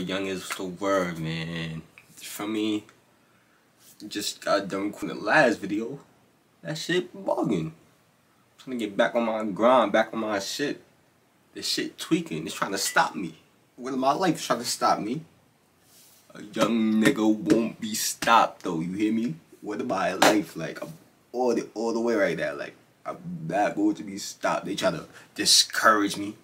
young is the word, man. For me, just got done recording the last video. That shit bugging. I'm trying to get back on my grind, back on my shit. This shit tweaking. It's trying to stop me. What my life is trying to stop me. A young nigga won't be stopped though. You hear me? What about life? Like I'm all the way right now. Like I'm not going to be stopped. They try to discourage me.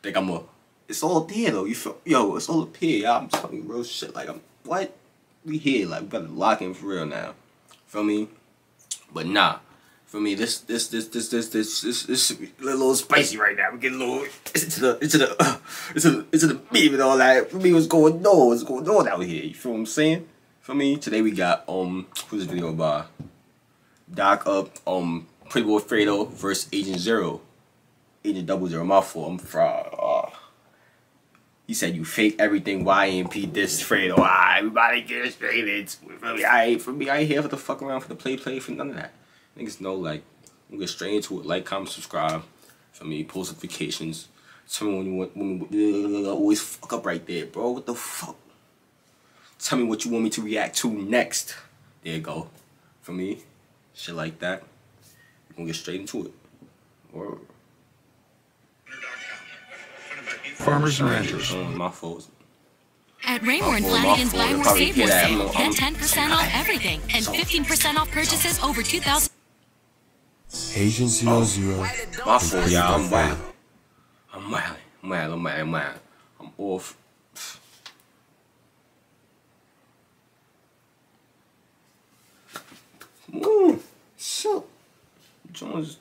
Think I'm a. It's all there though. You feel? Yo, it's all up here. Y'all. I'm telling you real shit. Like what? We here. Like we better lock in for real now. Feel me? But nah. For me, this a little spicy right now. We get a little into the beef and all that. For me, what's going on out here? You feel what I'm saying? For me, today we got who's this video by? Doc up PRETTYBOYFREdo versus Agent 00. Agent 00, my fault. I'm fraud. He said you fake everything. YMP this Fredo. Everybody get it straight. It's for me. I ain't here for the fuck around for the play for none of that. Niggas know, like, we'll get straight into it. Like, comment, subscribe. For me, post notifications. Tell me when you want. Always fuck up right there, bro. What the fuck? Tell me what you want me to react to next. There you go. For me, shit like that. We're gonna get straight into it. Or Farmers and ranchers. My fault. At Raymore and Flanagan's Buy More Save More sale, get 10% off everything and 15% off purchases over 2,000. Agent 00. My fault, y'all. I'm wild. I'm off. So, Jones.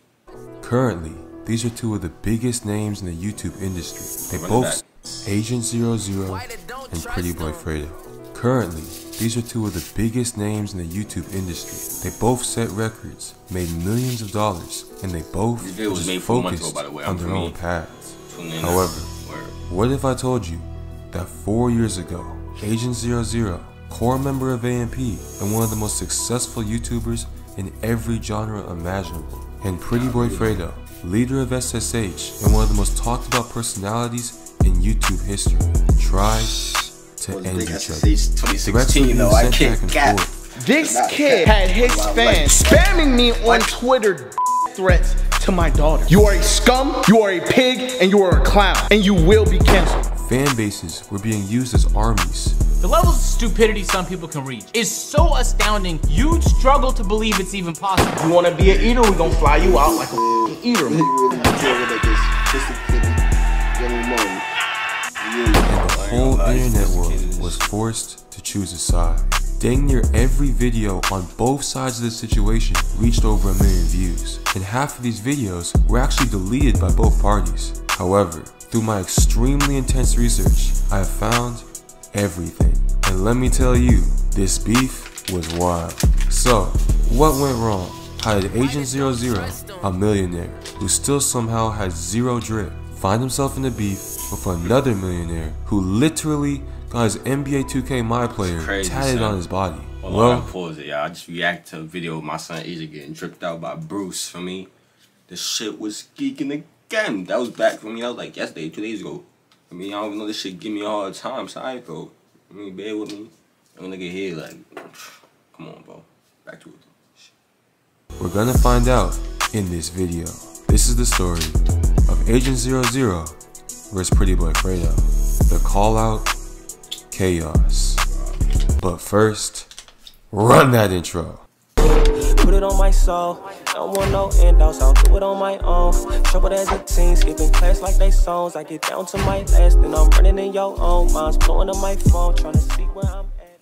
Currently, these are two of the biggest names in the YouTube industry. They both Agent 00 and PRETTYBOYFREdo. Currently, these are two of the biggest names in the YouTube industry. They both set records, made millions of dollars, and they both just focused on their own paths. However, what if I told you that 4 years ago, Agent 00, core member of AMP and one of the most successful YouTubers in every genre imaginable, and PRETTYBOYFREdo, leader of SSH and one of the most talked about personalities in YouTube history, tried to end each other. 2016 though, I can't get. This kid had his fans spamming me on Twitter threats to my daughter. You are a scum, you are a pig, and you are a clown, and you will be canceled. Fan bases were being used as armies. The levels of stupidity some people can reach is so astounding, you'd struggle to believe it's even possible. You wanna be an eater, we gonna fly you out like a eater. And the whole internet world was forced to choose a side. Dang near every video on both sides of the situation reached over 1 million views, and half of these videos were actually deleted by both parties. However, through my extremely intense research, I have found everything. And let me tell you, this beef was wild. So, what went wrong? How did Agent 00, a millionaire who still somehow has zero drip, find himself in a beef with another millionaire who literally got his NBA 2K My Player tatted on his body? Well, pause it, y'all. I just react to a video of my son Asia getting tripped out by Bruce. For me, the shit was geeking again. That was back for me. That was like yesterday, 2 days ago. I mean, I don't even know this shit give me a hard time, sorry, bro. I mean, bear with me. I'm gonna get here, like, come on, bro. Back to it. We're gonna find out in this video. This is the story of Agent 00 versus PRETTYBOYFREdo. The call out, chaos. But first, run that intro. Put it on my soul, don't want no handouts, I'll do it on my own. Trouble as a teen, skipping class like they songs. I get down to my last, then I'm running in your own. Mine's blowing on my phone, trying to see where I'm at.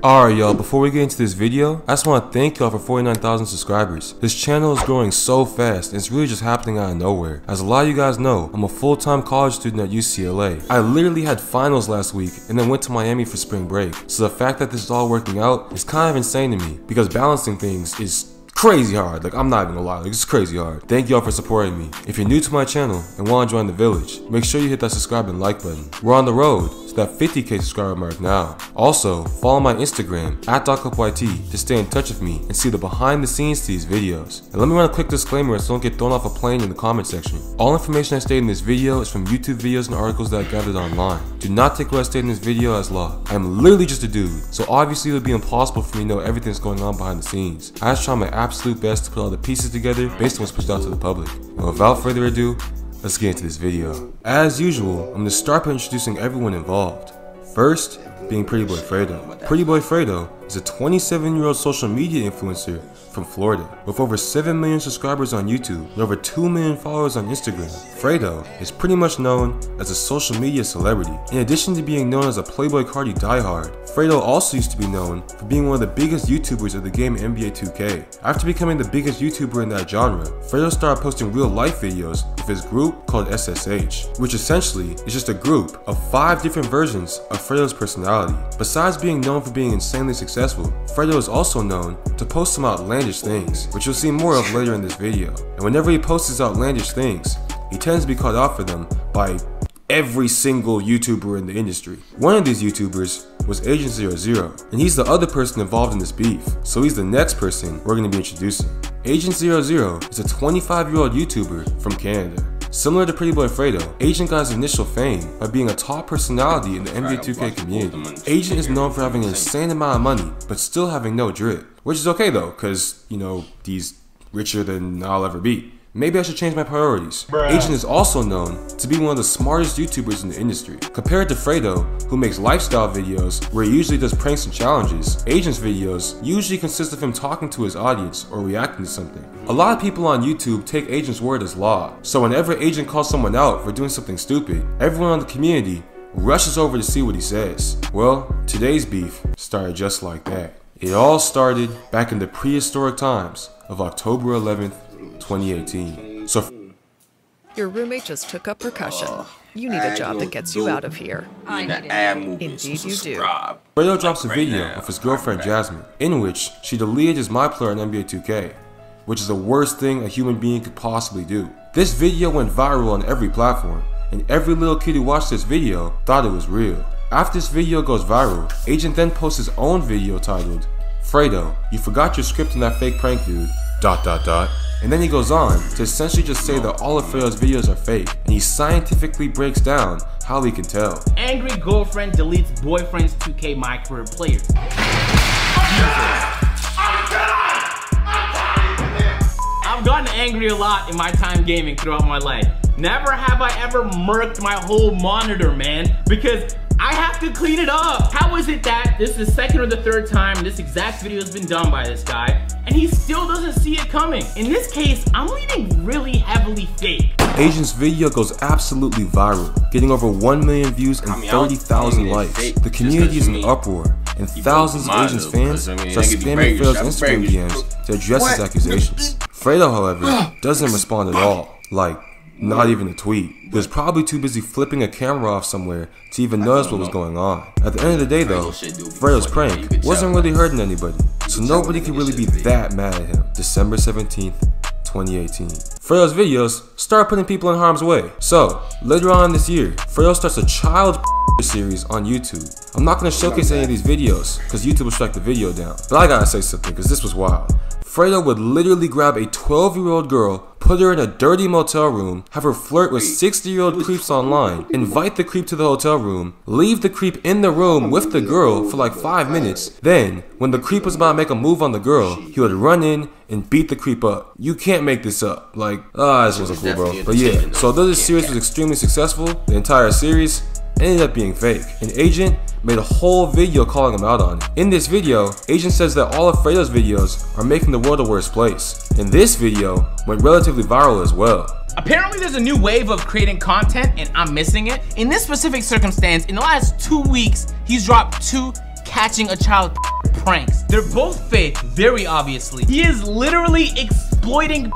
Alright y'all, before we get into this video, I just want to thank y'all for 49,000 subscribers. This channel is growing so fast, and it's really just happening out of nowhere. As a lot of you guys know, I'm a full-time college student at UCLA. I literally had finals last week, and then went to Miami for spring break. So the fact that this is all working out is kind of insane to me, because balancing things is crazy hard. Like, I'm not even gonna lie, like, it's crazy hard. Thank y'all for supporting me. If you're new to my channel and want to join the village, make sure you hit that subscribe and like button. We're on the road to that 50k subscriber mark now. Also, follow my Instagram @DocUpYT to stay in touch with me and see the behind the scenes to these videos. And let me run a quick disclaimer so don't get thrown off a plane in the comment section. All information I state in this video is from YouTube videos and articles that I gathered online. Do not take what I state in this video as law. I am literally just a dude, so obviously it would be impossible for me to know everything that's going on behind the scenes. I just try my absolute best to put all the pieces together based on what's pushed out to the public. And without further ado, let's get into this video. As usual, I'm going to start by introducing everyone involved. First, being PRETTYBOYFREDO. PRETTYBOYFREDO is a 27-year-old social media influencer from Florida. With over 7 million subscribers on YouTube and over 2 million followers on Instagram, Fredo is pretty much known as a social media celebrity. In addition to being known as a Playboy Cardi diehard, Fredo also used to be known for being one of the biggest YouTubers of the game NBA 2K. After becoming the biggest YouTuber in that genre, Fredo started posting real life videos with his group called SSH, which essentially is just a group of 5 different versions of Fredo's personality. Besides being known for being insanely successful, Fredo is also known to post some outlandish things, which you'll see more of later in this video. And whenever he posts his outlandish things, he tends to be called out for them by every single YouTuber in the industry. One of these YouTubers was Agent 00, and he's the other person involved in this beef, so he's the next person we're going to be introducing. Agent 00 is a 25-year-old YouTuber from Canada. Similar to PRETTYBOYFREDO, Agent got his initial fame by being a top personality in the NBA 2K community. Agent is known for having an insane amount of money, but still having no drip. Which is okay though, cause, you know, he's richer than I'll ever be. Maybe I should change my priorities. Agent is also known to be one of the smartest YouTubers in the industry. Compared to Fredo, who makes lifestyle videos where he usually does pranks and challenges, Agent's videos usually consist of him talking to his audience or reacting to something. A lot of people on YouTube take Agent's word as law, so whenever Agent calls someone out for doing something stupid, everyone in the community rushes over to see what he says. Well, today's beef started just like that. It all started back in the prehistoric times of October 11th, 2018. So your roommate just took up percussion. You need a job that gets you out of here. Indeed you do. Fredo drops a video of his girlfriend Jasmine, in which she deleted his My Player on NBA 2K, which is the worst thing a human being could possibly do. This video went viral on every platform, and every little kid who watched this video thought it was real. After this video goes viral, Agent then posts his own video titled, "Fredo, you forgot your script in that fake prank dude, ... And then he goes on to essentially just say that all of Fredo's videos are fake, and he scientifically breaks down how he can tell. Angry girlfriend deletes boyfriend's 2K My Career players. I've gotten angry a lot in my time gaming throughout my life. Never have I ever murked my whole monitor, man, because I have to clean it up. How is it that this is the second or the third time this exact video has been done by this guy, and he still doesn't see it coming? In this case, I'm leaning really heavily fake. Agent's video goes absolutely viral, getting over 1 million views and 30,000 likes. The community is in uproar, and thousands of Agent's fans start spamming Fredo's Instagram DMs to address his accusations. Fredo, however, doesn't respond at all. Like, not even a tweet. He was probably too busy flipping a camera off somewhere to even notice what was going on. At the end of the day though, Fredo's prank wasn't really hurting anybody, so nobody could really be that mad at him. December 17th, 2018. Fredo's videos start putting people in harm's way. So, later on this year, Fredo starts a child series on YouTube. I'm not going to showcase any of these videos because YouTube will strike the video down, but I gotta say something because this was wild. Fredo would literally grab a 12-year-old girl, put her in a dirty motel room, have her flirt with 60-year-old creeps online, invite the creep to the hotel room, leave the creep in the room with the girl for like 5 minutes, then, when the creep was about to make a move on the girl, he would run in and beat the creep up. You can't make this up. Like, this wasn't cool, bro. But yeah, so although this series was extremely successful, the entire series ended up being fake. An Agent made a whole video calling him out on it. In this video, Agent says that all of Fredo's videos are making the world a worse place. And this video went relatively viral as well. Apparently there's a new wave of creating content and I'm missing it. In this specific circumstance, in the last 2 weeks, he's dropped 2 catching a child pranks. They're both fake, very obviously. He is literally exploiting.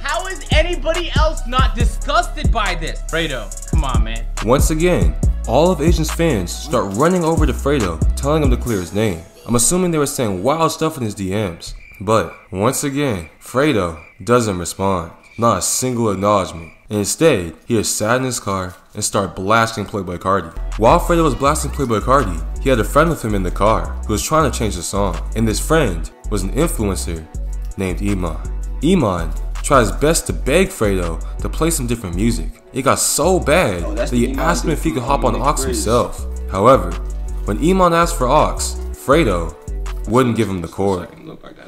How is anybody else not disgusted by this? Fredo, come on, man. Once again, all of Agent's fans start running over to Fredo, telling him to clear his name. I'm assuming they were saying wild stuff in his DMs. But, once again, Fredo doesn't respond. not a single acknowledgement. And instead, he just sat in his car and started blasting Playboi Carti. While Fredo was blasting Playboi Carti, he had a friend with him in the car who was trying to change the song. And this friend was an influencer named Iman. Iman tried his best to beg Fredo to play some different music. It got so bad that he asked him if he could hop on aux himself. However, when Iman asked for aux, Fredo wouldn't give him the chord.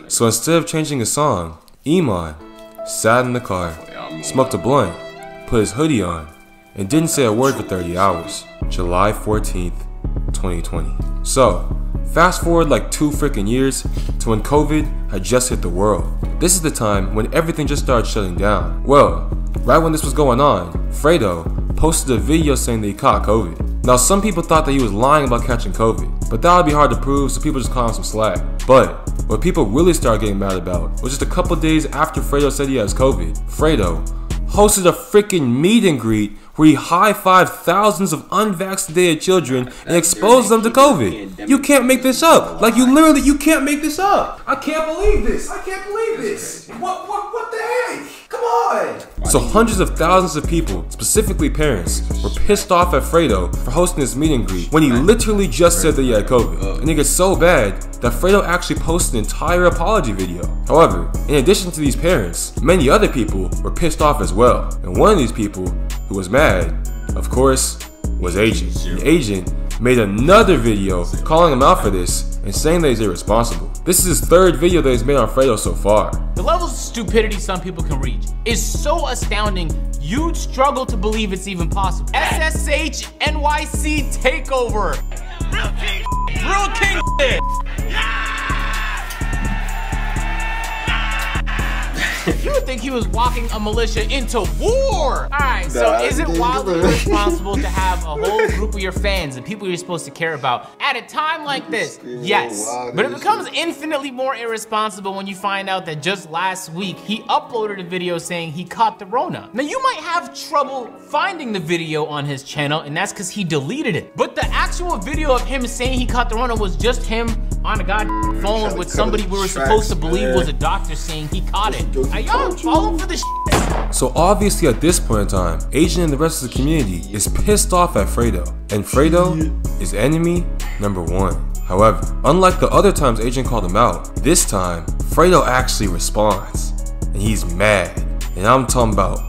So instead of changing his song, Iman sat in the car, smoked a blunt, put his hoodie on, and didn't say a word for 30 hours. July 14th, 2020. So, fast forward like 2 freaking years to when COVID had just hit the world. This is the time when everything just started shutting down. Well, right when this was going on, Fredo posted a video saying that he caught COVID. Now some people thought that he was lying about catching COVID, but that would be hard to prove, so people just call him some slack. But what people really started getting mad about was just a couple days after Fredo said he has COVID, Fredo hosted a freaking meet and greet where he high-fived thousands of unvaccinated children and exposed them to COVID. You can't make this up. Like, you can't make this up. I can't believe this. I can't believe this. What the heck? Come on. So hundreds of thousands of people, specifically parents, were pissed off at Fredo for hosting this meet and greet when he literally just said that he had COVID. And it gets so bad that Fredo actually posted an entire apology video. However, in addition to these parents, many other people were pissed off as well. And one of these people who was mad, of course, was Agent. And Agent made another video calling him out for this and saying that he's irresponsible. This is his 3rd video that he's made on Fredo so far. The levels of stupidity some people can reach is so astounding, you'd struggle to believe it's even possible. SSH NYC takeover. Real king shit. You would think he was walking a militia into war. Alright, so is it wildly irresponsible to have a whole group of your fans and people you're supposed to care about at a time like this? Yes. But it becomes infinitely more irresponsible when you find out that just last week he uploaded a video saying he caught the Rona. Now you might have trouble finding the video on his channel, and that's because he deleted it. But the actual video of him saying he caught the Rona was just him on a goddamn phone with somebody we were supposed to believe was a doctor saying he caught it. Are y'all falling for the shit? So obviously at this point in time, Agent and the rest of the community is pissed off at Fredo, and Fredo is enemy number 1. However, unlike the other times Agent called him out, this time Fredo actually responds, and he's mad. And I'm talking about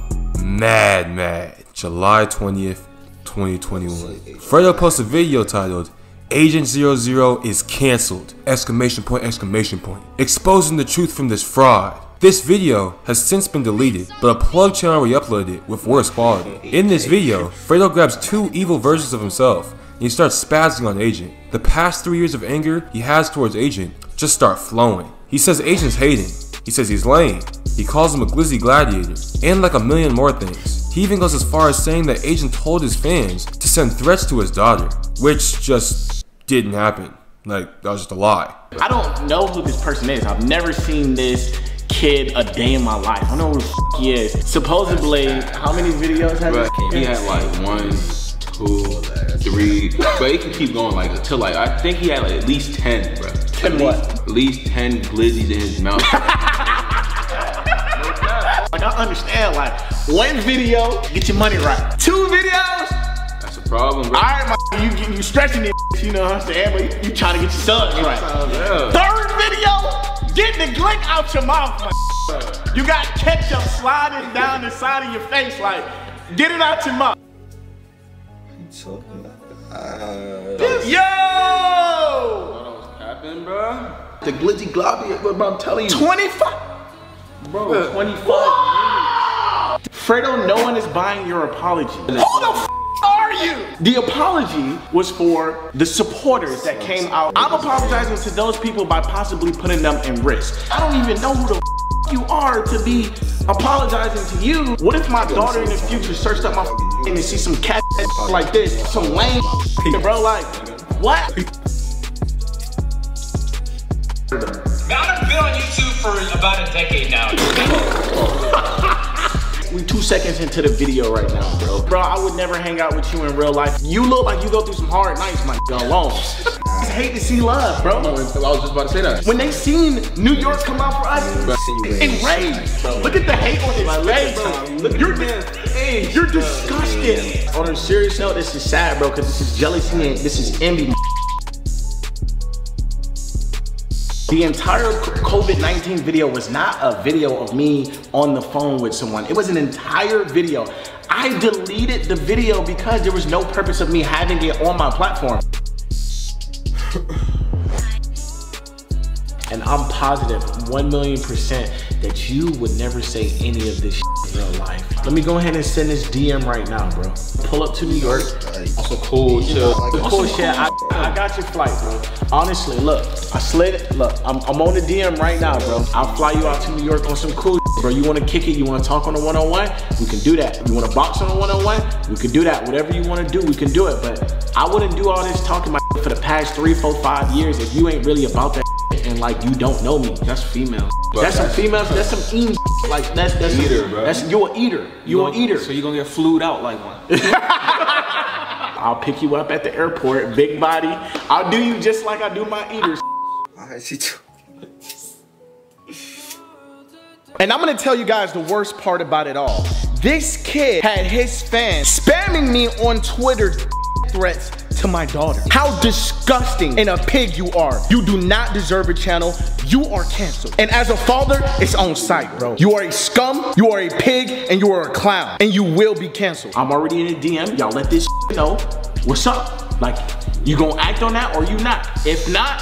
mad. July 20th, 2021. Fredo posts a video titled, Agent 00 is cancelled! ! Exposing the truth from this fraud. This video has since been deleted, but a plug channel re-uploaded it with worse quality. In this video, Fredo grabs 2 evil versions of himself and he starts spazzing on Agent. The past 3 years of anger he has towards Agent just start flowing. He says Agent's hating, he says he's lame, he calls him a glizzy gladiator, and like a million more things. He even goes as far as saying that Agent told his fans to send threats to his daughter, which just didn't happen. Like, that was just a lie. I don't know who this person is. I've never seen this kid a day in my life. I don't know who the f he is. Supposedly, how many videos has he had like 1, 2, 3, but it can keep going like until like, I think he had like at least 10, bro. 10 what? At least 10 glizzies in his mouth. Like, I understand, like, 1 video, get your money right. 2 videos? That's a problem, bro. All right, you stretching it, you know what I'm saying, but you trying to get your sons right. Yeah. 3rd video, get the glick out your mouth, my. You got ketchup sliding down the side of your face, like, get it out your mouth. Yo! What's happening, bro? The glizzy globby, but I'm telling you. 25? Bro, 25 minutes. Fredo, no one is buying your apology. Who the f are you? The apology was for the supporters that came out. I'm apologizing to those people by possibly putting them in risk. I don't even know who the f you are to be apologizing to you. What if my daughter in the future searched up my f and see some cat like this, some lame bro, like, what? Man, I've been on YouTube for about a decade now. We 2 seconds into the video right now, bro. Bro, I would never hang out with you in real life. You look like you go through some hard nights, my alone. I hate to see love, bro. I was just about to say that. When they seen New York come out for us, enraged. Look at the hate on his face, bro. Look, you're disgusting. On a serious note, this is sad, bro, because this is jealousy and this is envy. The entire COVID-19 video was not a video of me on the phone with someone. It was an entire video. I deleted the video because there was no purpose of me having it on my platform. And I'm positive 1,000,000% that you would never say any of this shit in real life. Let me go ahead and send this DM right now, bro. Pull up to New York. Also cool, chill. Cool shit. I got your flight, bro. Honestly, look, I slid it. Look, I'm on the DM right now, bro. I'll fly you out to New York on some cool shit, bro. You want to kick it? You want to talk on a one-on-one? We can do that. You want to box on a one-on-one? We can do that. Whatever you want to do, we can do it. But I wouldn't do all this talking my for the past 3, 4, 5 years if you ain't really about that and like you don't know me. That's female. That's some females. That's some eating. Like that's eater, some, bro. That's you're an eater. You're an eater. So you're gonna get flued out like one. I'll pick you up at the airport, big body. I'll do you just like I do my eaters. And I'm gonna tell you guys the worst part about it all. This kid had his fans spamming me on Twitter threats to my daughter. How disgusting and a pig you are. You do not deserve a channel. You are canceled. And as a father, it's on site, bro. You are a scum, you are a pig, and you are a clown. And you will be canceled. I'm already in a DM. Y'all let this know. What's up? Like, you gonna act on that or you not? If not...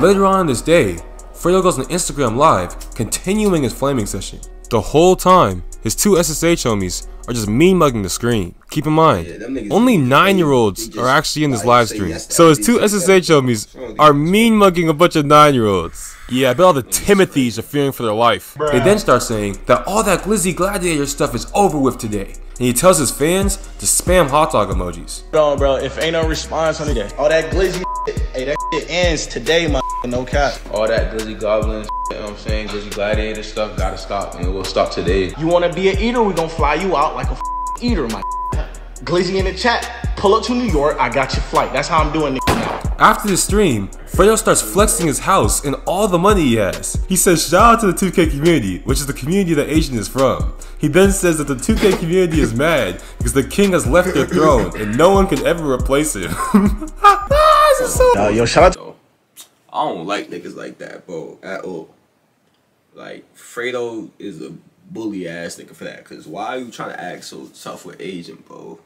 Later on this day, Fredo goes on Instagram Live, continuing his flaming session. The whole time, his 2 SSH homies are just mean mugging the screen. Keep in mind, only 9-year-olds are actually in this live stream. So his 2 SSH homies are mean mugging a bunch of 9-year-olds. Yeah, I bet all the Timothys are fearing for their life. They then start saying that all that Glizzy Gladiator stuff is over with today. And he tells his fans to spam hot dog emojis. Bro, if ain't no response on it, all that Glizzy shit, hey, that shit ends today, my no cap. All that Glizzy Goblin shit, you know what I'm saying? Glizzy Gladiator stuff gotta stop, and it will stop today. You wanna be an eater? We gonna fly you out like a eater, my Glizzy in the chat. Pull up to New York, I got your flight. That's how I'm doing it now. After the stream, Fredo starts flexing his house and all the money he has. He says shout out to the 2K community, which is the community that Asian is from. He then says that the 2K community is mad because the king has left their throne and no one can ever replace him. This is so yo, shout out to I don't like niggas like that, bro, at all. Like, Fredo is a bully ass nigga for that, cause why are you trying to act so tough with Agent, bro?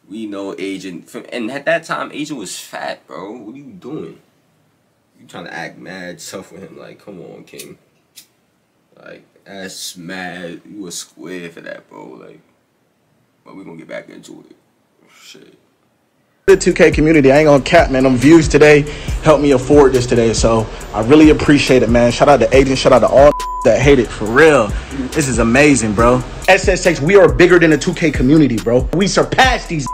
We know Agent, and at that time, Agent was fat, bro. What are you doing? You trying to act mad tough with him? Like, come on, King. Like, that's mad. You a square for that, bro. Like, but we gonna get back into it. Shit. The 2K community, I ain't gonna cap, man. Them views today helped me afford this today, so I really appreciate it, man. Shout out to Agent, shout out to all that hate it, for real. This is amazing, bro. SSH, we are bigger than the 2K community, bro. We surpassed these,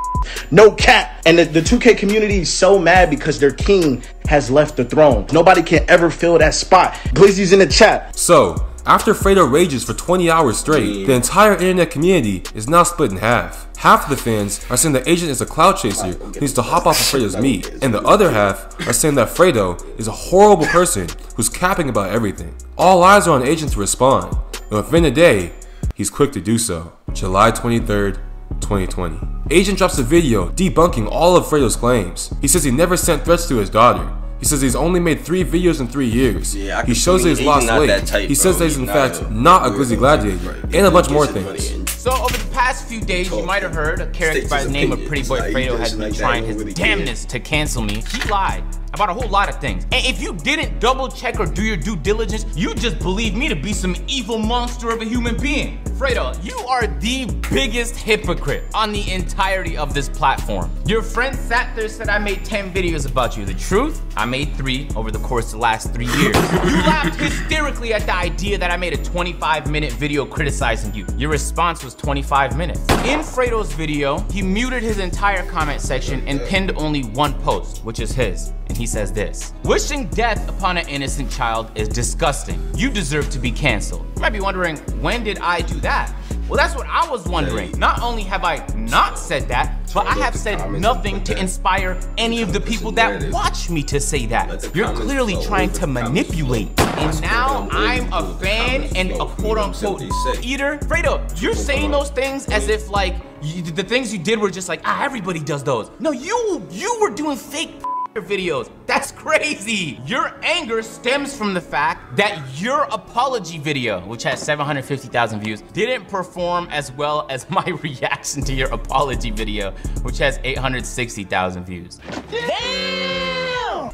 no cap. And the 2K community is so mad because their king has left the throne. Nobody can ever fill that spot. Glizzy's in the chat. So, after Fredo rages for 20 hours straight, the entire internet community is now split in half. Half of the fans are saying that Agent is a cloud chaser who needs to hop off of Fredo's meat, and the other half are saying that Fredo is a horrible person who's capping about everything. All eyes are on Agent to respond, and within a day, he's quick to do so. July 23rd, 2020. Agent drops a video debunking all of Fredo's claims. He says he never sent threats to his daughter. He says he's only made 3 videos in 3 years. Yeah, he shows that he's lost weight. He says that he's in fact not a Glizzy Gladiator, and a bunch more things. So over the past few days, you might have heard a character by the name of PrettyBoyFredo has been trying his damnness to cancel me. He lied about a whole lot of things. And if you didn't double check or do your due diligence, you just believe me to be some evil monster of a human being. Fredo, you are the biggest hypocrite on the entirety of this platform. Your friend sat there said I made 10 videos about you. The truth, I made 3 over the course of the last 3 years. You laughed hysterically at the idea that I made a 25-minute video criticizing you. Your response was 25 minutes. In Fredo's video, he muted his entire comment section and pinned only 1 post, which is his. and he says this: "Wishing death upon an innocent child is disgusting. You deserve to be canceled." You might be wondering, when did I do that? Well, that's what I was wondering. Not only have I not said that, but I have said nothing to inspire any of the people that watch me to say that. You're clearly trying to manipulate. And now I'm a fan and a quote-unquote eater. Fredo, you're saying those things as if like the things you did were just like, everybody does those. No, you were doing fake videos. That's crazy. Your anger stems from the fact that your apology video, which has 750,000 views, didn't perform as well as my reaction to your apology video, which has 860,000 views. Damn!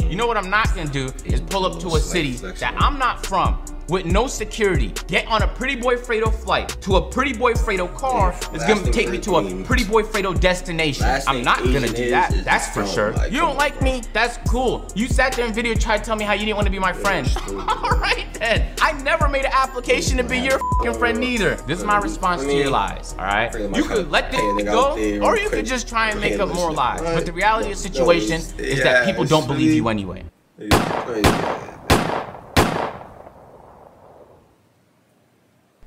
You know what I'm not gonna do is pull up to a city that I'm not from with no security, get on a Pretty Boy Fredo flight to a Pretty Boy Fredo car that's gonna take me to a Pretty Boy Fredo destination. I'm not gonna do that, that's for sure. You don't like me? That's cool. You sat there in video and tried to tell me how you didn't want to be my friend. Alright then, I never made an application to be your fucking friend neither. This is my response to your lies, alright? You could let this go, or you could just try and make up more lies. But the reality of the situation is that people don't believe you anyway.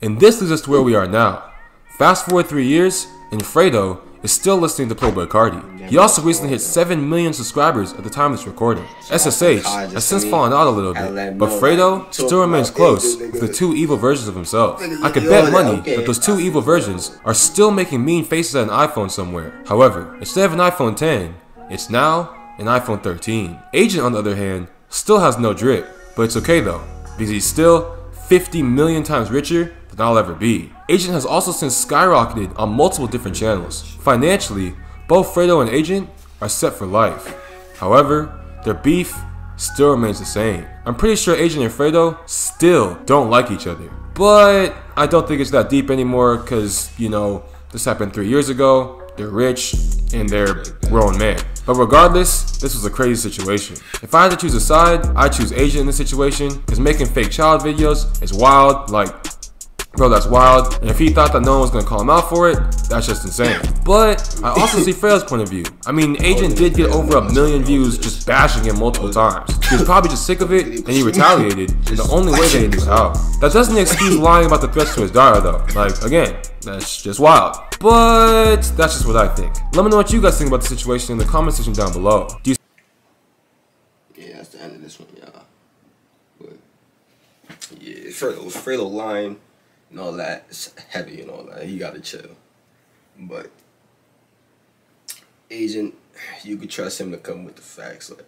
And this leads us to where we are now. Fast forward 3 years, and Fredo is still listening to Playboi Carti. He also recently hit 7 million subscribers at the time of this recording. SSH has since fallen out a little bit, but Fredo still remains close with the 2 evil versions of himself. I could bet money that those 2 evil versions are still making mean faces at an iPhone somewhere. However, instead of an iPhone 10, it's now an iPhone 13. Agent, on the other hand, still has no drip, but it's okay though, because he's still 50 million times richer than I'll ever be. Agent has also since skyrocketed on multiple different channels. Financially, both Fredo and Agent are set for life. However, their beef still remains the same. I'm pretty sure Agent and Fredo still don't like each other. But I don't think it's that deep anymore because, you know, this happened 3 years ago, they're rich, and they're grown men. But regardless, this was a crazy situation. If I had to choose a side, I'd choose Agent in this situation because making fake child videos is wild, like, bro, that's wild. And if he thought that no one was gonna call him out for it, that's just insane. But I also see Fredo's point of view. I mean, Agent did get over 1 million views just bashing him multiple times. He was probably just sick of it, and he retaliated in the only way that he knew how. That doesn't excuse lying about the threats to his daughter though. Like, again, that's just wild. But that's just what I think. Let me know what you guys think about the situation in the comment section down below. Yeah, that's the end of this one, y'all. But yeah, Fredo lying and all that, it's heavy and all that. He gotta chill. But Agent, you could trust him to come with the facts. Like,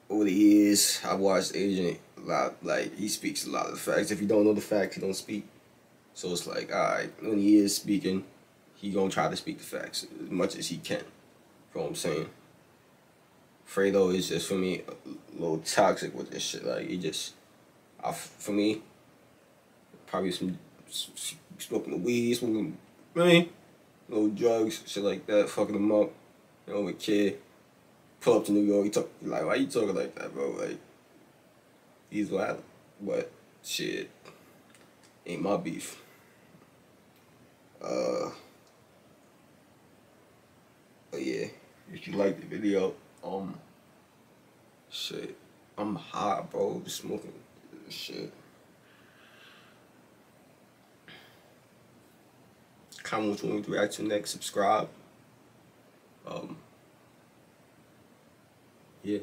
over the years, I've watched Agent a lot. Like, he speaks a lot of the facts. If you don't know the facts, he don't speak. So it's like, alright, when he is speaking, he gonna try to speak the facts as much as he can. You know what I'm saying? Fredo is just, for me, a little toxic with this shit. Like, he just, for me, probably some smoking the weed, smoking, little drugs, shit like that, fucking him up. You know, a kid, pull up to New York, he talk, like, why you talking like that, bro? Like, he's wild, but shit, ain't my beef. But yeah, if you like the video, shit, I'm hot, bro, just smoking shit. Comment what you want me to react to next, subscribe. Yeah.